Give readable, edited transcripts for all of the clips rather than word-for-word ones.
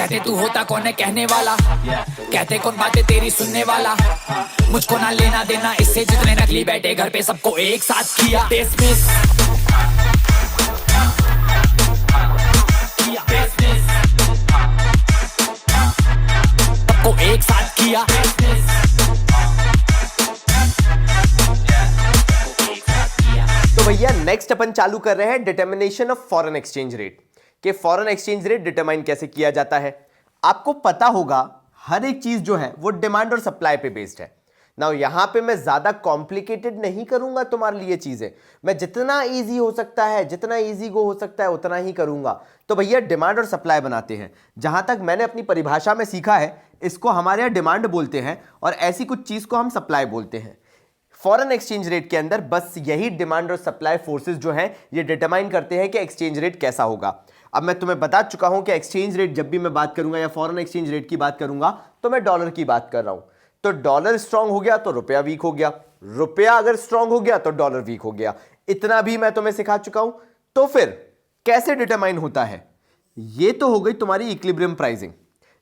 कहते तू होता कौन है कहने वाला, कहते कौन बातें तेरी सुनने वाला, मुझको ना लेना देना इससे जितने नकली बैठे घर पे सबको एक साथ किया डिसमिस, सबको एक साथ किया। तो भैया नेक्स्ट अपन चालू कर रहे हैं determination of foreign exchange rate, कि फॉरेन एक्सचेंज रेट डिटरमाइन कैसे किया जाता है। आपको पता होगा हर एक चीज जो है वो डिमांड और सप्लाई पे बेस्ड है। नाउ यहां पे मैं ज्यादा कॉम्प्लिकेटेड नहीं करूंगा तुम्हारे लिए चीजें, मैं जितना इजी हो सकता है, जितना इजी गो हो सकता है उतना ही करूंगा। तो भैया डिमांड और सप्लाई बनाते हैं। जहां तक मैंने अपनी परिभाषा में सीखा है इसको हमारे यहां डिमांड बोलते हैं और ऐसी कुछ चीज को हम सप्लाई बोलते हैं। फॉरेन एक्सचेंज रेट के अंदर बस यही डिमांड और सप्लाई फोर्सेस जो हैं ये डिटरमाइन करते हैं कि एक्सचेंज रेट कैसा होगा। अब मैं तुम्हें बता चुका हूं कि एक्सचेंज रेट जब भी मैं बात करूंगा या फॉरेन एक्सचेंज रेट की बात करूंगा तो मैं डॉलर की बात कर रहा हूं। तो डॉलर स्ट्रांग हो गया तो रुपया वीक हो गया, रुपया अगर स्ट्रांग हो गया तो डॉलर वीक हो गया। इतना भी मैं तुम्हें सिखा चुका हूं। तो फिर कैसे डिटरमाइन होता है? ये तो हो गई तुम्हारी इक्विलिब्रियम प्राइसिंग,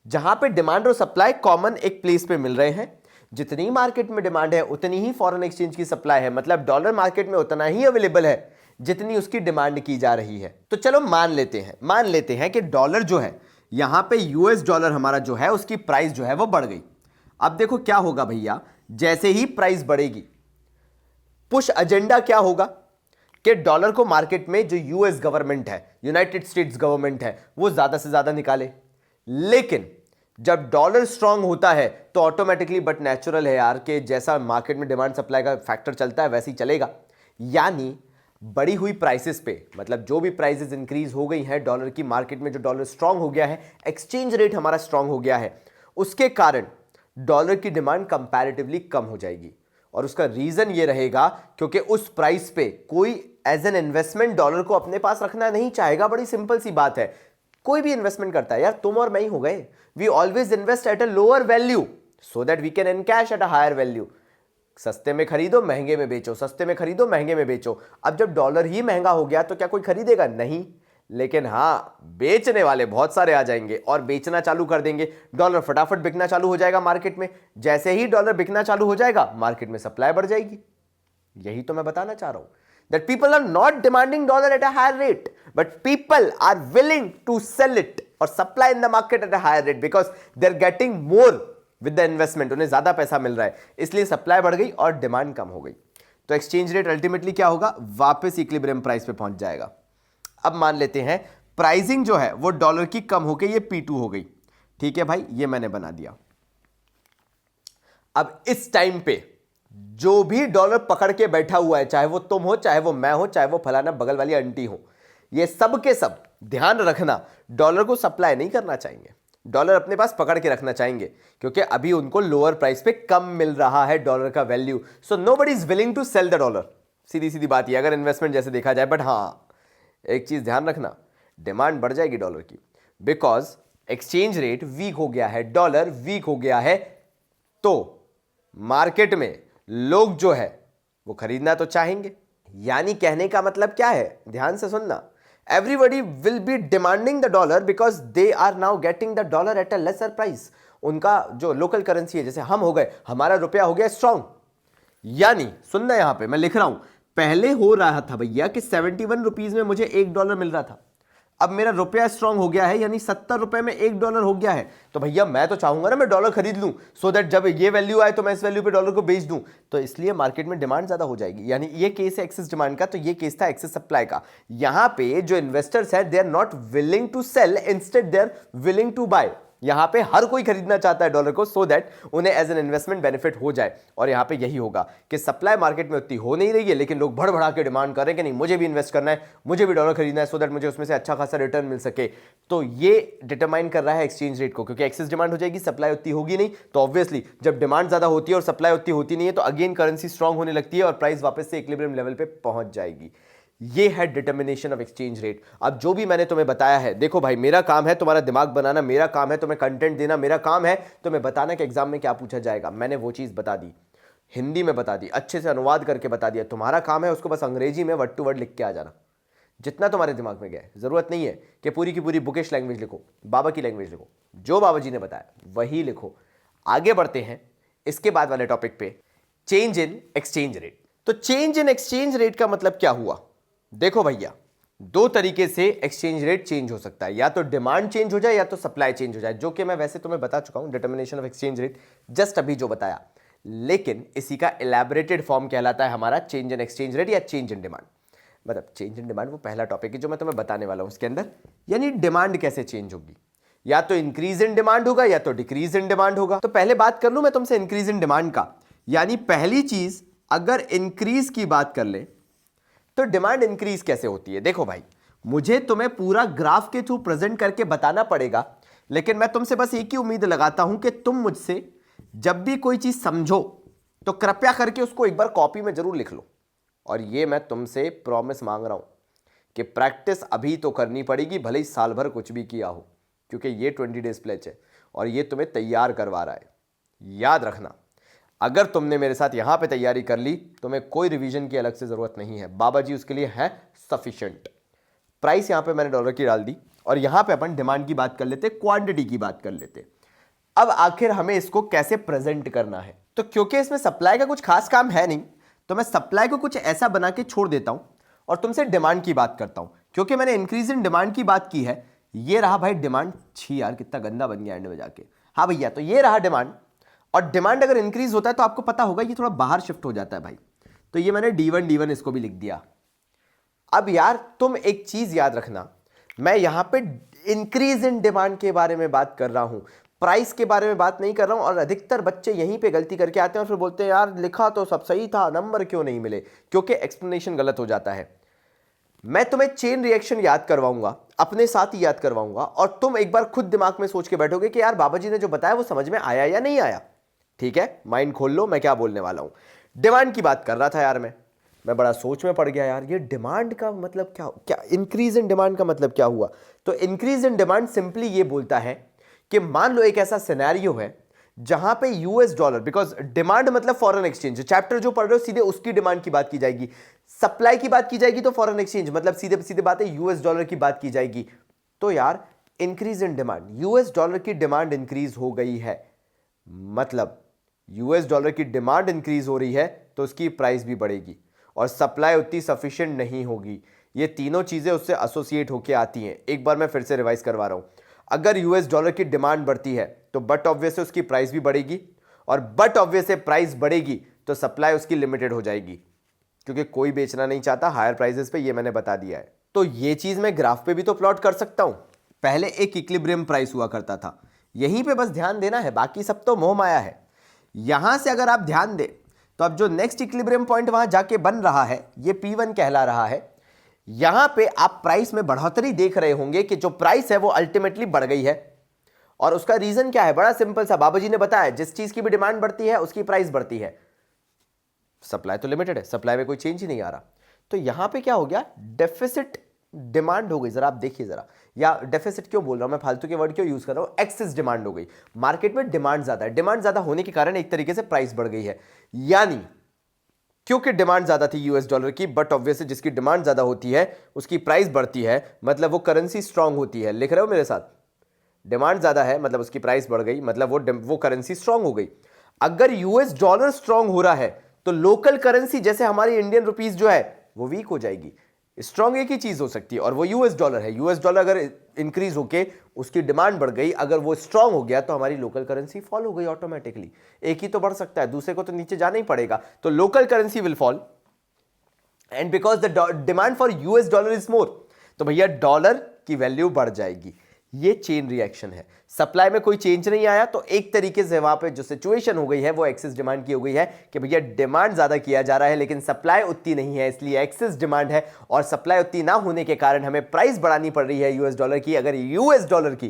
जहां पे डिमांड और सप्लाई कॉमन एक प्लेस पे मिल रहे हैं। जितनी मार्केट में डिमांड है उतनी ही फॉरेन एक्सचेंज की सप्लाई है, मतलब डॉलर मार्केट में उतना ही अवेलेबल है जितनी उसकी डिमांड की जा रही है। तो चलो मान लेते हैं कि डॉलर जो है यहां पे यूएस डॉलर हमारा जो है उसकी प्राइस जो है वो बढ़ गई। अब देखो क्या होगा भैया, जैसे ही प्राइस बढ़ेगी पुश एजेंडा क्या होगा कि डॉलर को मार्केट में जो यूएस गवर्नमेंट है, यूनाइटेड स्टेट्स गवर्नमेंट है, वो ज्यादा से ज्यादा निकाले। लेकिन जब डॉलर स्ट्रांग होता है तो ऑटोमेटिकली, बट नेचुरल है यार, कि जैसा मार्केट में डिमांड सप्लाई का फैक्टर चलता है वैसे ही चलेगा। यानी बढ़ी हुई प्राइसेस पे, मतलब जो भी प्राइसेस इंक्रीज हो गई हैं डॉलर की मार्केट में, जो डॉलर स्ट्रांग हो गया है, एक्सचेंज रेट हमारा स्ट्रांग हो गया है, उसके कारण डॉलर की डिमांड कंपैरेटिवली कम हो जाएगी। और उसका रीजन ये रहेगा क्योंकि उस प्राइस पे कोई एज एन इन्वेस्टमेंट डॉलर को अपने पास रखना नहीं चाहेगा। बड़ी सिंपल सी बात है, कोई भी इन्वेस्टमेंट करता है यार, तुम और मैं ही हो गए, we always invest at a lower value so that we can encash at a higher value. सस्ते में खरीदो महंगे में बेचो, सस्ते में खरीदो महंगे में बेचो। अब जब डॉलर ही महंगा हो गया तो क्या कोई खरीदेगा? नहीं। लेकिन हाँ, बेचने वाले बहुत सारे आ जाएंगे और बेचना चालू कर देंगे, डॉलर फटाफट बिकना चालू हो जाएगा मार्केट में। जैसे ही डॉलर बिकना चालू हो जाएगा मार्केट में सप्लाई बढ़ जाएगी। यही तो मैं बताना चाह रहा हूं, that people are not demanding dollar at a higher rate, but people are willing to sell it or supply in the market at a higher rate because they're getting more with the investment। उन्हें ज्यादा पैसा मिल रहा है, इसलिए supply बढ़ गई और demand कम हो गई। तो एक्सचेंज रेट अल्टीमेटली क्या होगा? वापस इक्विलिब्रियम प्राइस पे पहुंच जाएगा। अब मान लेते हैं प्राइसिंग जो है वो डॉलर की कम होकर ये P2 हो गई। ठीक है भाई, ये मैंने बना दिया। अब इस टाइम पे जो भी डॉलर पकड़ के बैठा हुआ है, चाहे वो तुम हो, चाहे वो मैं हो, चाहे वो फलाना बगल वाली आंटी हो, ये सब के सब ध्यान रखना, डॉलर को सप्लाई नहीं करना चाहेंगे, डॉलर अपने पास पकड़ के रखना चाहेंगे, क्योंकि अभी उनको लोअर प्राइस पे कम मिल रहा है डॉलर का value. So nobody is willing to sell the dollar. सीधी सीधी बात है अगर इन्वेस्टमेंट जैसे देखा जाए। बट हाँ, एक चीज ध्यान रखना, डिमांड बढ़ जाएगी डॉलर की, बिकॉज एक्सचेंज रेट वीक हो गया है, डॉलर वीक हो गया है। तो मार्केट में लोग जो है वो खरीदना तो चाहेंगे। यानी कहने का मतलब क्या है, ध्यान से सुनना, everybody will be demanding the dollar because they are now getting the dollar at a lesser price. उनका जो लोकल करेंसी है, जैसे हम हो गए, हमारा रुपया हो गया स्ट्रांग। यानी सुनना, यहां पे मैं लिख रहा हूं, पहले हो रहा था भैया कि 71 रुपीज में मुझे $1 मिल रहा था, अब मेरा रुपया स्ट्रांग हो गया है, यानी 70 रुपए में $1 हो गया है। तो भैया मैं तो चाहूंगा ना मैं डॉलर खरीद लूं, सो दैट जब ये वैल्यू आए तो मैं इस वैल्यू पे डॉलर को बेच दूं। तो इसलिए मार्केट में डिमांड ज्यादा हो जाएगी। यानी ये केस है एक्सेस डिमांड का, तो ये केस था एक्सेस सप्लाई का। यहां पे जो इन्वेस्टर्स है they are not willing to sell, instead they are willing to buy. यहां पे हर कोई खरीदना चाहता है डॉलर को, सो दैट उन्हें एज एन इन्वेस्टमेंट बेनिफिट हो जाए। और यहां पे यही होगा कि सप्लाई मार्केट में उतनी हो नहीं रही है, लेकिन लोग भड़ भड़ा के डिमांड कर रहे हैं कि नहीं मुझे भी इन्वेस्ट करना है, मुझे भी डॉलर खरीदना है, सो दैट मुझे उसमें से अच्छा खासा रिटर्न मिल सके। तो ये डिटरमाइन कर रहा है एक्सचेंज रेट को, क्योंकि एक्सेस डिमांड हो जाएगी, सप्लाई उतनी होगी नहीं। तो ऑब्वियसली जब डिमांड ज्यादा होती है और सप्लाई उतनी होती नहीं है तो अगेन करेंसी स्ट्रांग होने लगती है और प्राइस वापस से इक्विलिब्रियम लेवल पे पहुंच जाएगी। ये है डिटर्मिनेशन ऑफ एक्सचेंज रेट। अब जो भी मैंने तुम्हें बताया है, देखो भाई मेरा काम है तुम्हारा दिमाग बनाना, मेरा काम है तुम्हें कंटेंट देना, मेरा काम है तुम्हें बताना कि एग्जाम में क्या पूछा जाएगा। मैंने वो चीज बता दी, हिंदी में बता दी, अच्छे से अनुवाद करके बता दिया। तुम्हारा काम है उसको बस अंग्रेजी में वर्ड टू वर्ड लिख के आ जाना। जितना तुम्हारे दिमाग में गया है। जरूरत नहीं है कि पूरी की पूरी बुकिश लैंग्वेज लिखो, बाबा की लैंग्वेज लिखो, जो बाबा जी ने बताया वही लिखो। आगे बढ़ते हैं इसके बाद वाले टॉपिक पे, चेंज इन एक्सचेंज रेट। तो चेंज इन एक्सचेंज रेट का मतलब क्या हुआ? देखो भैया, दो तरीके से एक्सचेंज रेट चेंज हो सकता है, या तो डिमांड चेंज हो जाए या तो सप्लाई चेंज हो जाए, जो कि मैं वैसे तुम्हें बता चुका हूं, determination of exchange rate just अभी जो बताया। लेकिन इसी का इलैबोरेटेड फॉर्म कहलाता है हमारा चेंज इन एक्सचेंज रेट या चेंज इन डिमांड। मतलब चेंज इन डिमांड वो पहला टॉपिक है जो मैं तुम्हें बताने वाला हूं इसके अंदर, यानी डिमांड कैसे चेंज होगी, या तो इंक्रीज इन डिमांड होगा या तो डिक्रीज इन डिमांड होगा। तो पहले बात कर लूं मैं तुमसे इंक्रीज इन डिमांड का, यानी पहली चीज अगर इंक्रीज की बात कर ले तो डिमांड इंक्रीज कैसे होती है। देखो भाई, मुझे तुम्हें पूरा ग्राफ के थ्रू प्रेजेंट करके बताना पड़ेगा, लेकिन मैं तुमसे बस एक ही उम्मीद लगाता हूं कि तुम मुझसे जब भी कोई चीज समझो तो कृपया करके उसको एक बार कॉपी में जरूर लिख लो। और ये मैं तुमसे प्रॉमिस मांग रहा हूं कि प्रैक्टिस अभी तो करनी पड़ेगी, भले ही साल भर कुछ भी किया हो, क्योंकि ये 20 डेज प्लेज है और ये तुम्हें तैयार करवा रहा है। याद रखना, अगर तुमने मेरे साथ यहां पे तैयारी कर ली, तुम्हें कोई रिवीजन की अलग से जरूरत नहीं है, बाबा जी उसके लिए है सफिशिएंट। प्राइस यहां पे मैंने डॉलर की डाल दी और यहां पे अपन डिमांड की बात कर लेते, क्वांटिटी की बात कर लेते। अब आखिर हमें इसको कैसे प्रेजेंट करना है, तो क्योंकि इसमें सप्लाई का कुछ खास काम है नहीं, तो मैं सप्लाई को कुछ ऐसा बना के छोड़ देता हूं और तुमसे डिमांड की बात करता हूं। क्योंकि मैंने इंक्रीज इन डिमांड की बात की है, ये रहा भाई डिमांड। छी यार, कितना गंदा बन गया एंड में जाके। हाँ भैया, तो ये रहा डिमांड, और डिमांड अगर इंक्रीज होता है तो आपको पता होगा ये थोड़ा बाहर शिफ्ट हो जाता है भाई। तो ये मैंने D1 इसको भी लिख दिया। अब यार तुम एक चीज याद रखना, मैं यहां पे इंक्रीज इन डिमांड के बारे में बात कर रहा हूं, प्राइस के बारे में बात नहीं कर रहा हूं। और अधिकतर बच्चे यहीं पे गलती करके आते हैं और फिर बोलते हैं यार लिखा तो सब सही था, नंबर क्यों नहीं मिले, क्योंकि एक्सप्लेनेशन गलत हो जाता है। मैं तुम्हें चेन रिएक्शन याद करवाऊंगा, अपने साथ ही याद करवाऊंगा, और तुम एक बार खुद दिमाग में सोच के बैठोगे कि यार बाबा जी ने जो बताया वो समझ में आया या नहीं आया। ठीक है, माइंड खोल लो, मैं क्या बोलने वाला हूं। डिमांड की बात कर रहा था यार, मैं बड़ा सोच में पड़ गया यार, ये डिमांड का मतलब क्या, क्या इंक्रीज इन डिमांड का मतलब क्या हुआ। तो इंक्रीज इन डिमांड सिंपली ये बोलता है कि मान लो एक ऐसा सिनेरियो है जहां पे यूएस डॉलर, बिकॉज डिमांड मतलब फॉरेन एक्सचेंज, चैप्टर जो पढ़ रहे हो सीधे उसकी डिमांड की बात की जाएगी, सप्लाई की बात की जाएगी तो फॉरेन एक्सचेंज मतलब सीधे सीधे बात है यूएस डॉलर की बात की जाएगी। तो यार increase in demand, US dollar की डिमांड इंक्रीज हो गई है, मतलब यूएस डॉलर की डिमांड इंक्रीज हो रही है तो उसकी प्राइस भी बढ़ेगी और सप्लाई उतनी सफिशिएंट नहीं होगी। ये तीनों चीजें उससे एसोसिएट होकर आती हैं। एक बार मैं फिर से रिवाइज करवा रहा हूं, अगर यूएस डॉलर की डिमांड बढ़ती है तो बट ऑब्वियस उसकी प्राइस भी बढ़ेगी, और बट ऑब्वियस से प्राइस बढ़ेगी तो सप्लाई उसकी लिमिटेड हो जाएगी, क्योंकि कोई बेचना नहीं चाहता हायर प्राइसेस पे, ये मैंने बता दिया है। तो ये चीज मैं ग्राफ पे भी तो प्लॉट कर सकता हूं। पहले एक इक्विलिब्रियम प्राइस हुआ करता था, यहीं पे बस ध्यान देना है, बाकी सब तो मोह माया है। यहां से अगर आप ध्यान दें तो अब जो नेक्स्ट इक्विलिब्रियम पॉइंट वहां जाके बन रहा है ये P1 कहला रहा है। यहां पे आप प्राइस में बढ़ोतरी देख रहे होंगे कि जो प्राइस है वो अल्टीमेटली बढ़ गई है, और उसका रीजन क्या है, बड़ा सिंपल सा, बाबा जी ने बताया जिस चीज की भी डिमांड बढ़ती है उसकी प्राइस बढ़ती है। सप्लाई तो लिमिटेड है, सप्लाई में कोई चेंज ही नहीं आ रहा। तो यहां पे क्या हो गया, डेफिसिट डिमांड हो गई। जरा आप देखिए जरा, या डेफिसिट क्यों बोल रहा हूं मैं, फालतू के वर्ड क्यों यूज कर रहा हूं, एक्सेस डिमांड हो गई। मार्केट में डिमांड ज्यादा है, डिमांड ज्यादा होने के कारण एक तरीके से प्राइस बढ़ गई है। यानी क्योंकि डिमांड ज्यादा थी यूएस डॉलर की, बट ऑब्वियसली जिसकी डिमांड ज्यादा होती है उसकी प्राइस बढ़ती है, मतलब वो करेंसी स्ट्रांग होती है। लिख रहे हो मेरे साथ, डिमांड ज्यादा है मतलब उसकी प्राइस बढ़ गई, मतलब वो करेंसी स्ट्रांग हो गई। अगर यूएस डॉलर स्ट्रांग हो रहा है तो लोकल करेंसी जैसे हमारी इंडियन रुपीस जो है वो वीक हो जाएगी। स्ट्रांग एक ही चीज हो सकती है और वो यूएस डॉलर है। यूएस डॉलर अगर इंक्रीज होके उसकी डिमांड बढ़ गई, अगर वो स्ट्रांग हो गया तो हमारी लोकल करेंसी फॉल हो गई ऑटोमेटिकली। एक ही तो बढ़ सकता है, दूसरे को तो नीचे जाना ही पड़ेगा। तो local currency will fall and because the demand for US dollar is more, तो भैया डॉलर की वैल्यू बढ़ जाएगी। ये चेन रिएक्शन है। सप्लाई में कोई चेंज नहीं आया तो एक तरीके से वहां पे जो सिचुएशन हो गई है वो एक्सेस डिमांड की हो गई है कि भैया डिमांड ज्यादा किया जा रहा है लेकिन सप्लाई उतनी नहीं है, इसलिए एक्सेस डिमांड है, और सप्लाई उतनी ना होने के कारण हमें प्राइस बढ़ानी पड़ रही है यूएस डॉलर की। अगर यूएस डॉलर की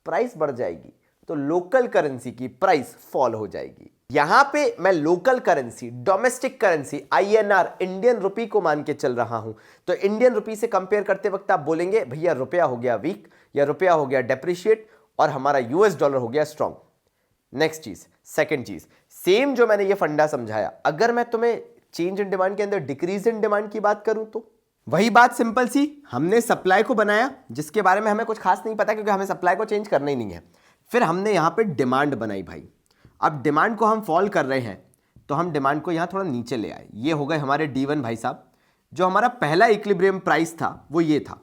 प्राइस बढ़ जाएगी तो लोकल करेंसी की प्राइस फॉल हो जाएगी। यहां पे मैं local currency, domestic currency, INR, Indian rupee को मान के चल रहा हूं। तो इंडियन रुपी से कंपेयर करते वक्त आप बोलेंगे भैया रुपया हो गया वीक या रुपया हो गया डेप्रिशिएट और हमारा यूएस डॉलर हो गया स्ट्रॉन्ग। नेक्स्ट चीज, सेकंड चीज, सेम जो मैंने ये फंडा समझाया, अगर मैं तुम्हें चेंज इन डिमांड के अंदर डिक्रीज इन डिमांड की बात करूं तो वही बात सिंपल सी, हमने सप्लाई को बनाया जिसके बारे में हमें कुछ खास नहीं पता क्योंकि हमें सप्लाई को चेंज करना ही नहीं है। फिर हमने यहां पे डिमांड बनाई भाई। अब डिमांड को हम फॉल कर रहे हैं तो हम डिमांड को यहां थोड़ा नीचे ले आए। ये हो गए हमारे D1 भाई साहब। जो हमारा पहला इक्विलिब्रियम प्राइस था वो ये था।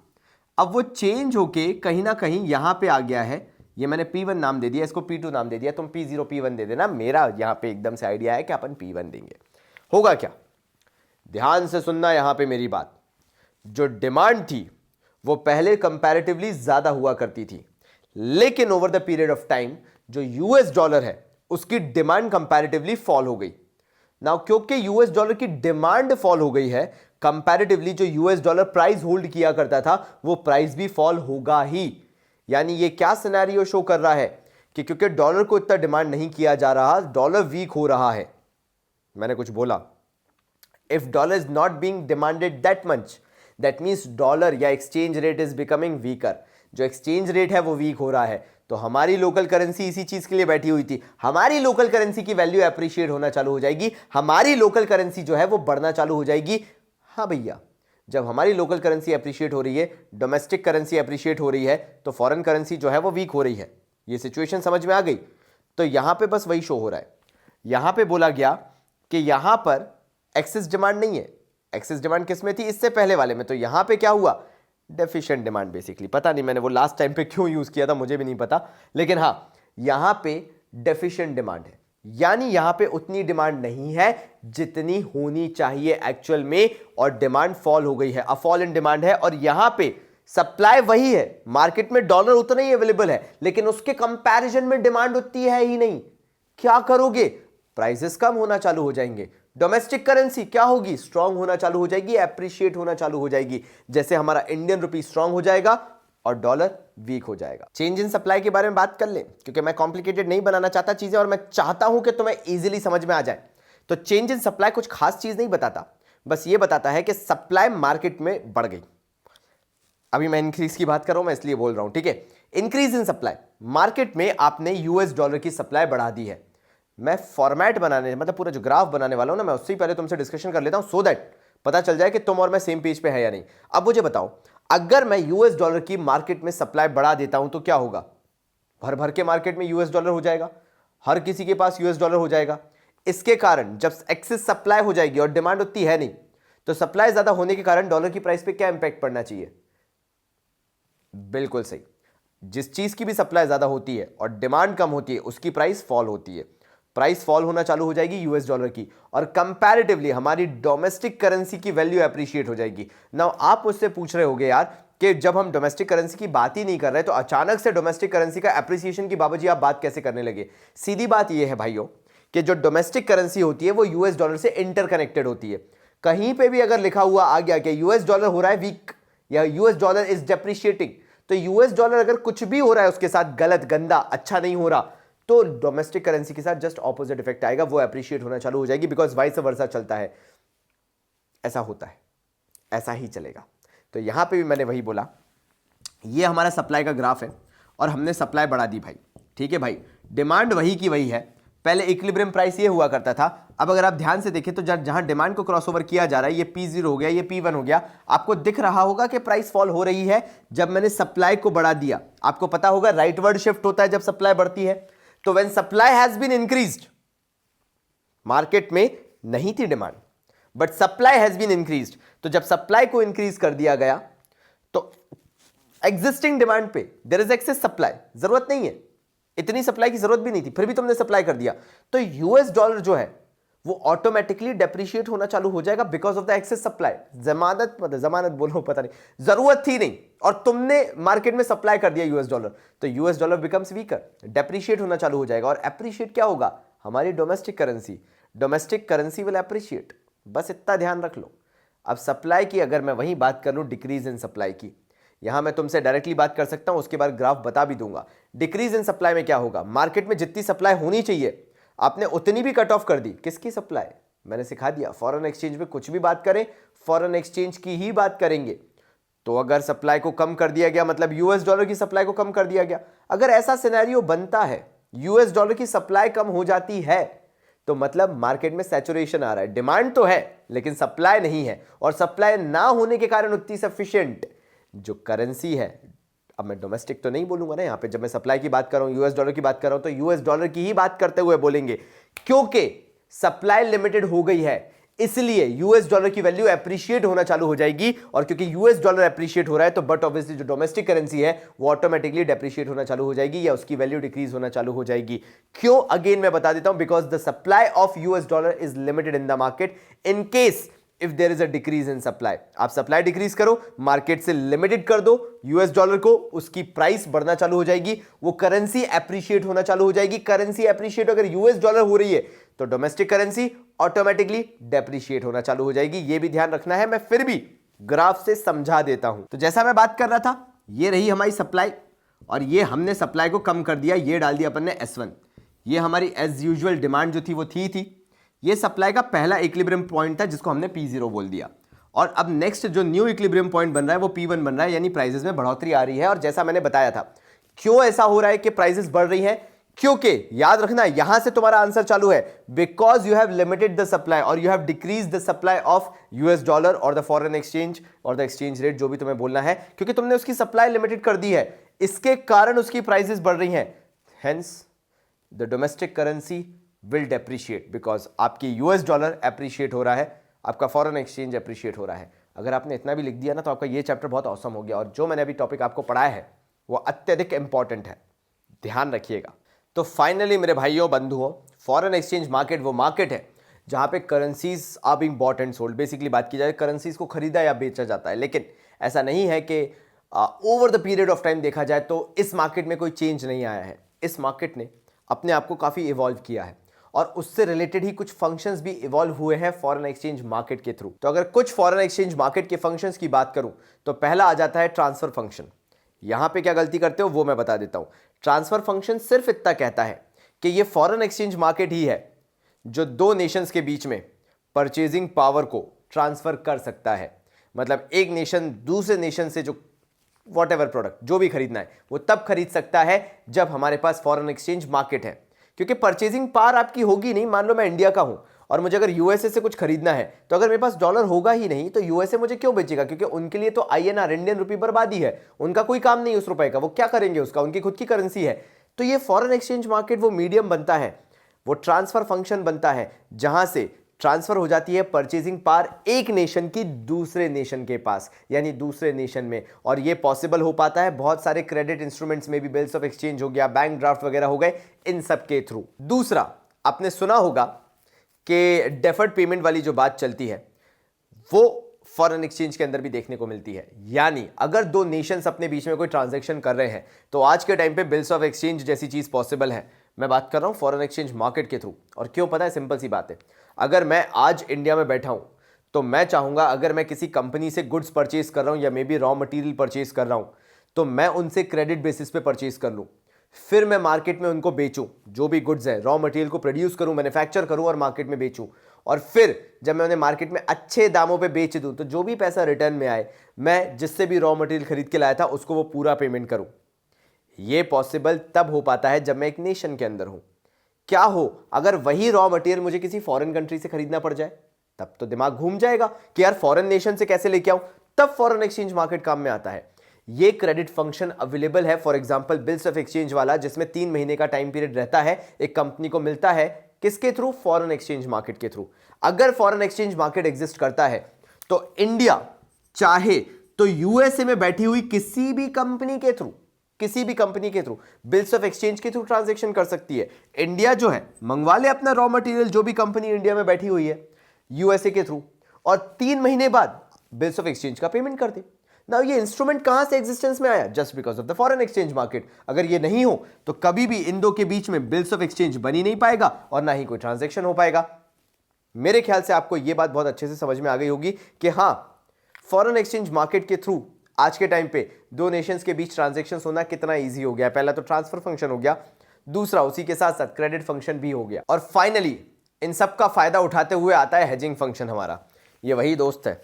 अब वो चेंज होके कहीं ना कहीं यहां पे आ गया है। ये मैंने P1 नाम दे दिया, इसको P2 नाम दे दिया, तुम P0 P1 दे देना। मेरा यहां पे एकदम से आइडिया है कि अपन P1 देंगे। होगा क्या, ध्यान से सुनना यहां पे मेरी बात। जो डिमांड थी वो पहले कंपैरेटिवली ज्यादा हुआ करती थी, लेकिन over the period of time जो यूएस डॉलर है उसकी डिमांड कंपैरेटिवली फॉल हो गई। नाउ क्योंकि यूएस डॉलर की डिमांड फॉल हो गई है, कंपैरेटिवली जो यूएस डॉलर प्राइस होल्ड किया करता था वो प्राइस भी फॉल होगा ही। यानी ये क्या सिनेरियो शो कर रहा है कि क्योंकि डॉलर को इतना डिमांड नहीं किया जा रहा, डॉलर वीक हो रहा है। मैंने कुछ बोला, if dollar is not being demanded that much, that means dollar या exchange rate is becoming weaker. जो एक्सचेंज रेट है वो वीक हो रहा है, तो हमारी लोकल करेंसी इसी चीज के लिए बैठी हुई थी। हमारी लोकल करेंसी की वैल्यू अप्रिशिएट होना चालू हो जाएगी, हमारी लोकल करेंसी जो है वो बढ़ना चालू हो जाएगी। हाँ भैया, जब हमारी लोकल करेंसी अप्रिशिएट हो रही है, डोमेस्टिक करेंसी अप्रिशिएट हो रही है, तो फॉरेन करेंसी जो है वो वीक हो रही है। ये सिचुएशन समझ में आ गई? तो यहां पे बस वही शो हो रहा है। यहां पे बोला गया कि यहां पर एक्सेस डिमांड नहीं है। एक्सेस डिमांड किस में थी? इससे पहले वाले में। तो यहां पे क्या हुआ? Deficient demand basically. पता नहीं मैंने वो लास्ट टाइम पे क्यों यूज किया था, मुझे भी नहीं पता, लेकिन हां यहां पे डेफिशिएंट डिमांड है। यानी यहां पे उतनी डिमांड नहीं है जितनी होनी चाहिए एक्चुअल में, और डिमांड फॉल हो गई है, अ फॉल इन डिमांड है। और यहां पे सप्लाई वही है, मार्केट में डॉलर उतना ही अवेलेबल है, लेकिन उसके कंपैरिजन में डिमांड उतनी है ही नहीं। क्या करोगे? प्राइसेस कम होना चालू हो जाएंगे। डोमेस्टिक करेंसी क्या होगी? स्ट्रांग होना चालू हो जाएगी, एप्रिशिएट होना चालू हो जाएगी। जैसे हमारा इंडियन रुपी स्ट्रांग हो जाएगा और डॉलर वीक हो जाएगा। चेंज इन सप्लाई के बारे में बात कर ले, क्योंकि मैं कॉम्प्लिकेटेड नहीं बनाना चाहता चीजें, और मैं चाहता हूं कि तुम्हें इजीली समझ में आ जाए। तो चेंज इन सप्लाई कुछ खास चीज नहीं बताता, बस ये बताता है कि सप्लाई मार्केट में बढ़ गई। अभी मैं इंक्रीज की बात कर रहा हूं, मैं इसलिए बोल रहा हूं, ठीक है। इंक्रीज इन सप्लाई, मार्केट में आपने यूएस डॉलर की सप्लाई बढ़ा दी है। मैं फॉर्मेट बनाने, मतलब पूरा जो ग्राफ बनाने वाला हूं ना, मैं उससे पहले तुमसे डिस्कशन कर लेता हूं, सो दैट पता चल जाए कि तुम और मैं सेम पेज पे है या नहीं। अब मुझे बताओ, अगर मैं यूएस डॉलर की मार्केट में सप्लाई बढ़ा देता हूं तो क्या होगा? भर भर के मार्केट में यूएस डॉलर हो जाएगा, हर किसी के पास यूएस डॉलर हो जाएगा। इसके कारण जब एक्सेस सप्लाई हो जाएगी और डिमांड उतनी है नहीं, तो सप्लाई ज्यादा होने के कारण डॉलर की प्राइस पे क्या इंपैक्ट पड़ना चाहिए? बिल्कुल सही, जिस चीज की भी सप्लाई ज्यादा होती है और डिमांड कम होती है उसकी प्राइस फॉल होती है। प्राइस फॉल होना चालू हो जाएगी यूएस डॉलर की, और कंपैरेटिवली हमारी डोमेस्टिक करेंसी की वैल्यू अप्रिशिएट हो जाएगी। नाउ आप मुझसे पूछ रहे होगे यार कि जब हम डोमेस्टिक करेंसी की बात ही नहीं कर रहे तो अचानक से डोमेस्टिक करेंसी का अप्रिसिएशन की बाबा जी आप बात कैसे करने लगे? सीधी बात यह है भाइयों कि जो डोमेस्टिक करेंसी होती है वो यूएस डॉलर से इंटरकनेक्टेड होती है। कहीं पे भी अगर लिखा हुआ आ गया कि यूएस डॉलर हो रहा है वीक या यूएस डॉलर इज डेप्रिशिएटिंग, तो यूएस डॉलर अगर कुछ भी हो रहा है उसके साथ गलत, गंदा, अच्छा नहीं हो रहा, तो डोमेस्टिक करेंसी के साथ जस्ट ऑपोजिट इफेक्ट आएगा, वो अप्रिशिएट होना चालू हो जाएगी, बिकॉज वाइस वर्सा चलता है। ऐसा होता है, ऐसा ही चलेगा। तो यहां पे भी मैंने वही बोला, ये हमारा सप्लाई का ग्राफ है और हमने सप्लाई बढ़ा दी भाई, ठीक है भाई। डिमांड वही की वही है, पहले इक्विलिब्रियम प्राइस ये हुआ करता था। अब अगर आप ध्यान से देखें तो जहां डिमांड को क्रॉसओवर किया जा रहा है, ये P0 हो गया, ये P1 हो गया, आपको दिख रहा होगा कि प्राइस फॉल हो रही है जब मैंने सप्लाई को बढ़ा दिया। आपको पता होगा राइटवर्ड शिफ्ट होता है जब सप्लाई बढ़ती है। तो when supply has been increased, market में नहीं थी demand but supply has been increased, तो जब सप्लाई को इंक्रीज कर दिया गया तो एग्जिस्टिंग डिमांड पे देयर इज एक्सेस सप्लाई, जरूरत नहीं है, इतनी सप्लाई की जरूरत भी नहीं थी, फिर भी तुमने सप्लाई कर दिया, तो यूएस डॉलर जो है वो ऑटोमेटिकली डेप्रिशिएट होना चालू हो जाएगा because of the excess supply. जमानत बोलो, पता नहीं, जरूरत थी नहीं और तुमने मार्केट में सप्लाई कर दिया यूएस डॉलर, तो US dollar becomes weaker, depreciate होना चालू हो जाएगा। और एप्रिशिएट क्या होगा? हमारी डोमेस्टिक करेंसी विल एप्रिशिएट, बस इतना ध्यान रख लो। अब सप्लाई की अगर मैं वही बात कर लूं, डिक्रीज इन सप्लाई की, यहां मैं तुमसे डायरेक्टली बात कर सकता हूं, उसके बाद ग्राफ बता भी दूंगा। डिक्रीज इन सप्लाई में क्या होगा? मार्केट में जितनी सप्लाई होनी चाहिए आपने उतनी भी कट ऑफ कर दी। किसकी सप्लाई? मैंने सिखा दिया, फॉरेन एक्सचेंज में कुछ भी बात करें, फॉरेन एक्सचेंज की ही बात करेंगे। तो अगर सप्लाई को कम कर दिया गया मतलब यूएस डॉलर की सप्लाई को कम कर दिया गया। अगर ऐसा सिनेरियो बनता है, यूएस डॉलर की सप्लाई कम हो जाती है, तो मतलब मार्केट में सैचुरेशन आ रहा है, डिमांड तो है लेकिन सप्लाई नहीं है, और सप्लाई ना होने के कारण उतनी सफिशिएंट जो करेंसी है, अब मैं डोमेस्टिक तो नहीं बोलूंगा ना, यहां पे जब मैं सप्लाई की बात कर रहा हूं, यूएस डॉलर की बात कर रहा हूं, तो यूएस डॉलर की ही बात करते हुए बोलेंगे, क्योंकि सप्लाई लिमिटेड हो गई है इसलिए यूएस डॉलर की वैल्यू एप्रिशिएट होना चालू हो जाएगी, और क्योंकि यूएस डॉलर एप्रिशिएट हो रहा है तो बट ऑब्वियसली जो डोमेस्टिक करेंसी है वो ऑटोमेटिकली डेप्रिशिएट होना चालू हो जाएगी या उसकी वैल्यू डिक्रीज होना चालू हो जाएगी। क्यों? अगेन मैं बता देता हूं, because the supply of US dollar is limited in the market. In case if there is a decrease in supply, आप सप्लाई डिक्रीज करो, मार्केट से लिमिटेड कर दो यूएस डॉलर को, उसकी प्राइस बढ़ना चालू हो जाएगी, वो करेंसी एप्रिशिएट होना चालू हो जाएगी। करेंसी एप्रिशिएट अगर यूएस डॉलर हो रही है तो डोमेस्टिक करेंसी ऑटोमेटिकली डेप्रिशिएट होना चालू हो जाएगी। ये भी ध्यान रखना है, मैं फिर भी ग्राफ से समझा देता हूं। तो जैसा मैं बात कर रहा था, ये रही हमारी सप्लाई, और ये हमने सप्लाई को कम कर दिया, ये डाल दिया अपन ने S1। ये हमारी एज यूजुअल डिमांड जो थी वो थी। ये सप्लाई का पहला इक्विलिब्रियम पॉइंट था जिसको हमने P0 बोल दिया, और अब नेक्स्ट जो न्यू इक्विलिब्रियम पॉइंट बन रहा है वो P1 बन रहा है, यानी प्राइसेस में बढ़ोतरी आ रही है। और जैसा मैंने बताया था, क्यों ऐसा हो रहा है कि प्राइसेस बढ़ रही हैं, क्योंकि याद रखना यहां से तुम्हारा आंसर चालू है, because you have limited the supply और you have decrease the supply of US dollar और द फॉरेन एक्सचेंज और द एक्सचेंज रेट, जो भी तुम्हें बोलना है, क्योंकि तुमने उसकी सप्लाई लिमिटेड कर दी है, इसके कारण उसकी प्राइसेस बढ़ रही हैं। Hence the domestic currency will depreciate because आपकी यूएस डॉलर एप्रिशिएट हो रहा है, आपका फॉरेन एक्सचेंज एप्रिशिएट हो रहा है। अगर आपने इतना भी लिख दिया ना तो आपका ये चैप्टर बहुत औसम हो गया, और जो मैंने अभी टॉपिक आपको पढ़ाया है वो अत्यधिक इंपॉर्टेंट है, ध्यान रखिएगा। तो फाइनली मेरे भाइयों बंधुओं, फॉरेन एक्सचेंज मार्केट वो मार्केट है जहां पे currencies are being bought and sold. Basically बात की जाए, करेंसीज को खरीदा या बेचा जाता है, लेकिन ऐसा नहीं है कि over the period of time देखा जाए तो इस मार्केट में कोई चेंज नहीं आया है। इस मार्केट ने अपने आप को काफ़ी इवॉल्व किया है, और उससे रिलेटेड ही कुछ फंक्शंस भी इवॉल्व हुए हैं फॉरेन एक्सचेंज मार्केट के थ्रू। तो अगर कुछ फॉरेन एक्सचेंज मार्केट के फंक्शंस की बात करूं तो पहला आ जाता है ट्रांसफर फंक्शन। यहां पे क्या गलती करते हो वो मैं बता देता हूं। ट्रांसफर फंक्शन सिर्फ इतना कहता है कि ये फॉरेन एक्सचेंज मार्केट ही है जो दो नेशंस के बीच में परचेजिंग पावर को ट्रांसफर कर सकता है। मतलब एक नेशन दूसरे नेशन से जो वॉट एवर प्रोडक्ट जो भी खरीदना है वो तब खरीद सकता है जब हमारे पास फॉरेन एक्सचेंज मार्केट है, क्योंकि परचेजिंग पावर आपकी होगी नहीं। मान लो मैं इंडिया का हूं और मुझे अगर यूएसए से कुछ खरीदना है, तो अगर मेरे पास डॉलर होगा ही नहीं तो यूएसए मुझे क्यों बेचेगा, क्योंकि उनके लिए तो आईएनआर इंडियन रुपी बर्बादी है, उनका कोई काम नहीं उस रुपए का, वो क्या करेंगे उसका, उनकी खुद की करेंसी है। तो ये फॉरेन एक्सचेंज मार्केट वो मीडियम बनता है, वो ट्रांसफर फंक्शन बनता है जहां से ट्रांसफर हो जाती है परचेजिंग पावर एक नेशन की दूसरे नेशन के पास, यानी दूसरे नेशन में। और ये पॉसिबल हो पाता है बहुत सारे क्रेडिट इंस्ट्रूमेंट्स में भी, बिल्स ऑफ एक्सचेंज हो गया, बैंक ड्राफ्ट वगैरह हो गए, इन सब के थ्रू। दूसरा, आपने सुना होगा कि डेफर्ड पेमेंट वाली जो बात चलती है वो फॉरेन एक्सचेंज के अंदर भी देखने को मिलती है। यानी अगर दो नेशंस अपने बीच में कोई ट्रांजैक्शन कर रहे हैं तो आज के टाइम पे बिल्स ऑफ एक्सचेंज जैसी चीज पॉसिबल है। मैं बात कर रहा हूं फॉरेन एक्सचेंज मार्केट के थ्रू। और क्यों पता है? सिंपल सी बात है, अगर मैं आज इंडिया में बैठा हूं तो मैं चाहूंगा अगर मैं किसी कंपनी से गुड्स परचेज कर रहा हूं या may be raw material purchase कर रहा हूं तो मैं उनसे क्रेडिट बेसिस पे परचेज कर लूं, फिर मैं मार्केट में उनको बेचूं, जो भी गुड्स है रॉ मटेरियल को प्रोड्यूस करूं, मैन्युफैक्चर करूं और मार्केट में बेचूं, और फिर जब मैं उन्हें मार्केट में अच्छे दामों पे बेच दूं तो जो भी पैसा रिटर्न में आए मैं जिससे भी रॉ मटेरियल खरीद के लाया था उसको वो पूरा पेमेंट करूं। ये पॉसिबल तब हो पाता है जब मैं एक नेशन के अंदर हूं। क्या हो अगर वही रॉ मटेरियल मुझे किसी फॉरेन कंट्री से खरीदना पड़ जाए? तब तो दिमाग घूम जाएगा कि यार फॉरेन नेशन से कैसे लेके आऊं। तब फॉरेन एक्सचेंज मार्केट काम में आता है। ये क्रेडिट फंक्शन अवेलेबल है, for example bills of exchange वाला, जिसमें 3 महीने का टाइम पीरियड रहता है, एक कंपनी को मिलता है, किसके थ्रू? फॉरेन एक्सचेंज मार्केट के थ्रू। अगर फॉरेन एक्सचेंज मार्केट एग्जिस्ट करता है तो इंडिया चाहे तो यूएसए में बैठी हुई किसी भी कंपनी के थ्रू बिल्स ऑफ एक्सचेंज के थ्रू ट्रांजैक्शन कर सकती है। इंडिया जो है मंगवा ले अपना रॉ मटेरियल, जो भी कंपनी इंडिया में बैठी हुई है यूएसए के थ्रू, और 3 महीने बाद बिल्स ऑफ एक्सचेंज का पेमेंट कर दे। ना ये इंस्ट्रूमेंट कहां से एग्जिस्टेंस में आया? Just because of the foreign exchange market. अगर ये नहीं हो तो कभी भी इन दो के बीच में बिल्स ऑफ एक्सचेंज बन ही नहीं पाएगा और ना ही कोई ट्रांजैक्शन हो पाएगा। मेरे ख्याल से आपको यह बात बहुत अच्छे से समझ में आ गई होगी कि हां, फॉरेन एक्सचेंज मार्केट के थ्रू आज के टाइम पे दो नेशंस के बीच ट्रांजैक्शंस होना कितना इजी हो गया। पहला तो ट्रांसफर फंक्शन हो गया, दूसरा उसी के साथ साथ क्रेडिट फंक्शन भी हो गया, और फाइनली इन सब का फायदा उठाते हुए आता है हेजिंग फंक्शन हमारा। ये वही दोस्त है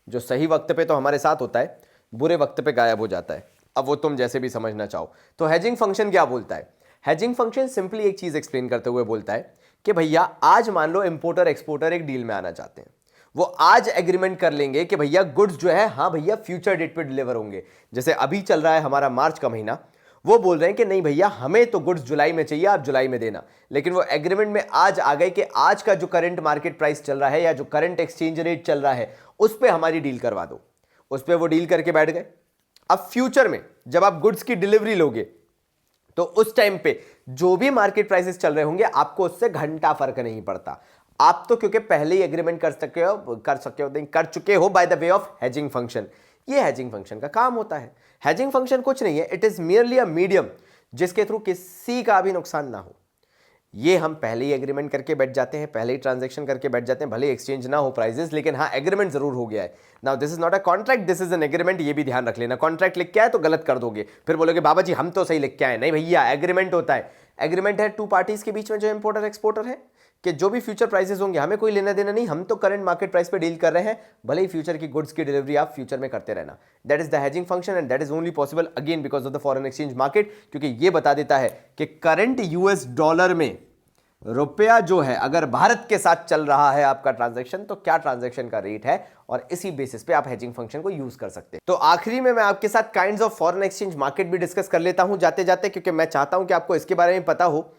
जो सही वक्त पे तो हमारे साथ होता है, बुरे वक्त पे गायब हो जाता है। अब वो तुम जैसे भी समझना चाहो। तो हेजिंग फंक्शन क्या बोलता है? हेजिंग फंक्शन सिंपली एक चीज एक्सप्लेन करते हुए बोलता है कि भैया आज मान लो इंपोर्टर एक्सपोर्टर एक डील में आना चाहते हैं, वो आज एग्रीमेंट कर लेंगे कि भैया गुड्स जो है, हाँ भैया फ्यूचर डेट पे डिलीवर होंगे। जैसे अभी चल रहा है हमारा मार्च का महीना, वो बोल रहे हैं कि नहीं भैया हमें तो गुड्स जुलाई में चाहिए, आप जुलाई में देना। लेकिन वो एग्रीमेंट में आज आ गए कि आज का जो करंट मार्केट प्राइस चल रहा है या जो करंट एक्सचेंज रेट चल रहा है उस पर हमारी डील करवा दो। उस पर वो डील करके बैठ गए। अब फ्यूचर में जब आप गुड्स की डिलीवरी लोगे तो उस टाइम पे जो भी मार्केट प्राइसेस चल रहे होंगे आपको उससे घंटा फर्क नहीं पड़ता। आप तो क्योंकि पहले ही एग्रीमेंट कर चुके हो by the way of hedging function. ये हेजिंग फंक्शन का काम होता है। हेजिंग फंक्शन कुछ नहीं है, it is merely a medium जिसके थ्रू किसी का भी नुकसान ना हो। ये हम पहले ही एग्रीमेंट करके बैठ जाते हैं, पहले ही ट्रांजैक्शन करके बैठ जाते हैं, भले एक्सचेंज ना हो प्राइसेस, लेकिन हाँ एग्रीमेंट जरूर हो गया है। Now this is not a contract, this is an agreement. ये भी ध्यान रख लेना, कॉन्ट्रैक्ट लिख के आए तो गलत कर दोगे, फिर बोलोगे बाबा जी हम तो सही लिख के आए। नहीं भैया, एग्रीमेंट होता है। एग्रीमेंट है टू पार्टीज के बीच में, जो इंपोर्टर एक्सपोर्टर है, कि जो भी फ्यूचर प्राइसेस होंगे हमें कोई लेना देना नहीं, हम तो करंट मार्केट प्राइस पे डील कर रहे हैं, भले ही फ्यूचर की गुड्स की डिलीवरी आप फ्यूचर में करते रहना। That is the hedging function and that is only possible again because of the foreign exchange market, क्योंकि ये बता देता है कि करंट यूएस डॉलर में रुपया जो है अगर भारत के साथ चल रहा है आपका ट्रांजैक्शन, तो क्या ट्रांजैक्शन का रेट है, और इसी बेसिस पे आप हेजिंग फंक्शन को यूज कर सकते हैं। तो आखिरी में मैं आपके साथ kinds of foreign exchange market भी डिस्कस कर लेता हूं जाते जाते, क्योंकि मैं चाहता हूं कि आपको इसके बारे में पता हो।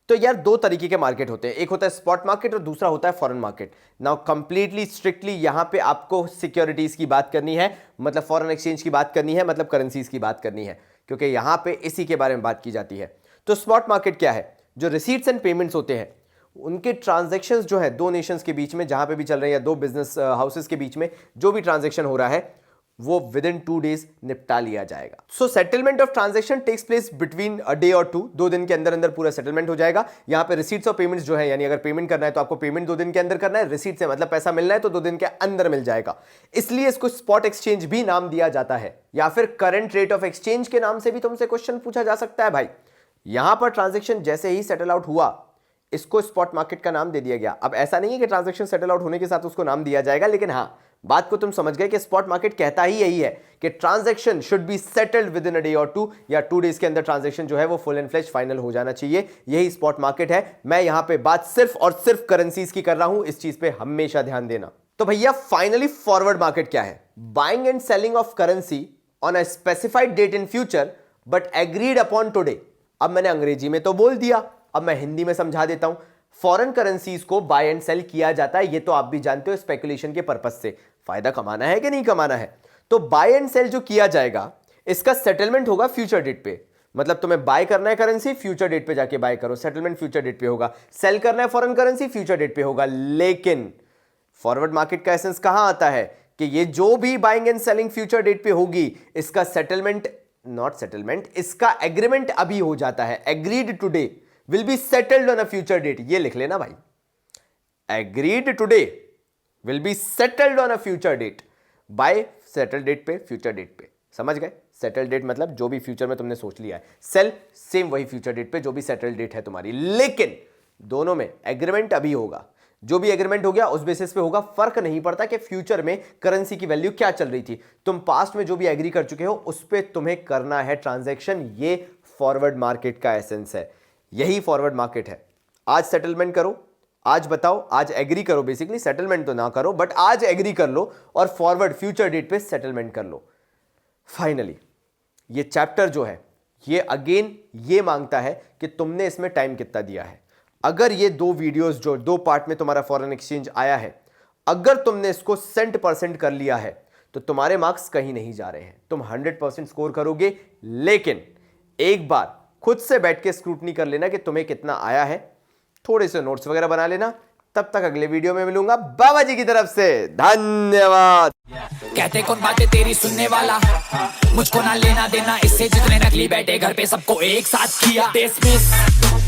तो यार दो तरीके के मार्केट होते हैं, एक होता है स्पॉट मार्केट और दूसरा होता है foreign market. Now completely strictly यहां पे आपको सिक्योरिटीज की बात करनी है, मतलब फॉरेन एक्सचेंज की बात करनी है, मतलब करेंसीज की बात करनी है, क्योंकि यहां पे इसी के बारे में बात की जाती है। तो स्पॉट मार्केट क्या है? जो रिसीट्स एंड पेमेंट्स होते हैं उनके ट्रांजैक्शंस जो है दो नेशंस के बीच में जहां पे भी चल रहे हैं, या दो बिजनेस हाउसेस के बीच में जो भी ट्रांजैक्शन हो रहा है वो विद इन 2 days निपटा लिया जाएगा। So settlement of transaction takes place between a day और 2, 2 दिन के अंदर अंदर पूरा सेटलमेंट हो जाएगा। यहां पे रिसीट्स और पेमेंट्स जो है, यानी अगर पेमेंट करना है तो आपको पेमेंट 2 दिन के अंदर करना है, रिसीट से मतलब पैसा मिलना है तो 2 दिन के अंदर मिल जाएगा। इसलिए इसको स्पॉट एक्सचेंज भी नाम दिया जाता है, या फिर करंट रेट ऑफ एक्सचेंज के नाम से भी तुमसे क्वेश्चन पूछा जा सकता है। भाई यहां पर ट्रांजेक्शन जैसे ही सेटल आउट हुआ, इसको स्पॉट मार्केट का नाम दे दिया गया। अब ऐसा नहीं है कि ट्रांजैक्शन सेटल आउट होने के साथ उसको नाम दिया जाएगा, लेकिन हाँ बात को तुम समझ गए कि स्पॉट मार्केट कहता ही यही है कि transaction should be settled with in a day और 2, या 2 days के अंदर ट्रांजैक्शन जो है वो फुल एंड फ्लेज फाइनल हो जाना चाहिए। यही स्पॉट मार्केट है। मैं यहां पे बात सिर्फ और सिर्फ करेंसीज की कर रहा हूं, इस चीज पे हमेशा ध्यान देना। तो भैया फाइनली फॉरवर्ड मार्केट क्या है? Buying and selling of currency on a specified date in future but agreed upon today. अब मैंने अंग्रेजी में तो बोल दिया, अब मैं हिंदी में समझा देता हूं। फॉरेन करेंसीज को बाय एंड सेल किया जाता है, ये तो आप भी जानते हो, स्पेकुलेशन के पर्पस से। फायदा कमाना है कि नहीं कमाना है, तो बाय एंड सेल जो किया जाएगा इसका सेटलमेंट होगा फ्यूचर डेट पे। मतलब तुम्हें बाय करना है करेंसी, फ्यूचर डेट पे जाके बाय करो, सेटलमेंट फ्यूचर डेट पे होगा। सेल करना है फॉरेन करेंसी, फ्यूचर डेट पे होगा। लेकिन फॉरवर्ड मार्केट का एसेंस कहां आता है कि ये जो भी buying and selling future date पे होगी, इसका सेटलमेंट, नॉट सेटलमेंट, इसका एग्रीमेंट अभी हो जाता है। Agreed today will be settled on a future date. ये लिख लेना भाई, agreed today will be settled on a future date, by settle date पे, फ्यूचर डेट पे। समझ गए? सेटल डेट मतलब जो भी फ्यूचर में तुमने सोच लिया है, सेल सेम वही फ्यूचर डेट पे जो भी सेटल डेट है तुम्हारी। लेकिन दोनों में एग्रीमेंट अभी होगा। जो भी एग्रीमेंट हो गया उस बेसिस पे होगा। फर्क नहीं पड़ता कि फ्यूचर में करेंसी की वैल्यू क्या चल रही थी, तुम पास्ट में जो भी एग्री कर चुके हो उस पर तुम्हें करना है ट्रांजैक्शन। ये फॉरवर्ड मार्केट का एसेंस है, यही फॉरवर्ड मार्केट है। आज सेटलमेंट करो, आज बताओ, आज एग्री करो, बेसिकली सेटलमेंट तो ना करो बट आज एग्री कर लो और फॉरवर्ड फ्यूचर डेट पे सेटलमेंट कर लो। फाइनली ये चैप्टर जो है ये अगेन ये मांगता है कि तुमने इसमें टाइम कितना दिया है। अगर ये 2 वीडियोस जो 2 पार्ट में तुम्हारा फॉरेन एक्सचेंज आया है, अगर तुमने इसको 100% कर लिया है तो तुम्हारे मार्क्स कहीं नहीं जा रहे हैं, तुम 100% स्कोर करोगे। लेकिन एक बार खुद से बैठ के स्क्रूटनी कर लेना कि तुम्हें कितना आया है, थोड़े से नोट्स वगैरह बना लेना। तब तक अगले वीडियो में मिलूंगा बाबा जी की तरफ से। धन्यवाद। कहते कौन बातें तेरी सुनने वाला, मुझको ना लेना देना इससे, जितने नकली बैठे घर पे सबको एक साथ किया डिसमिस।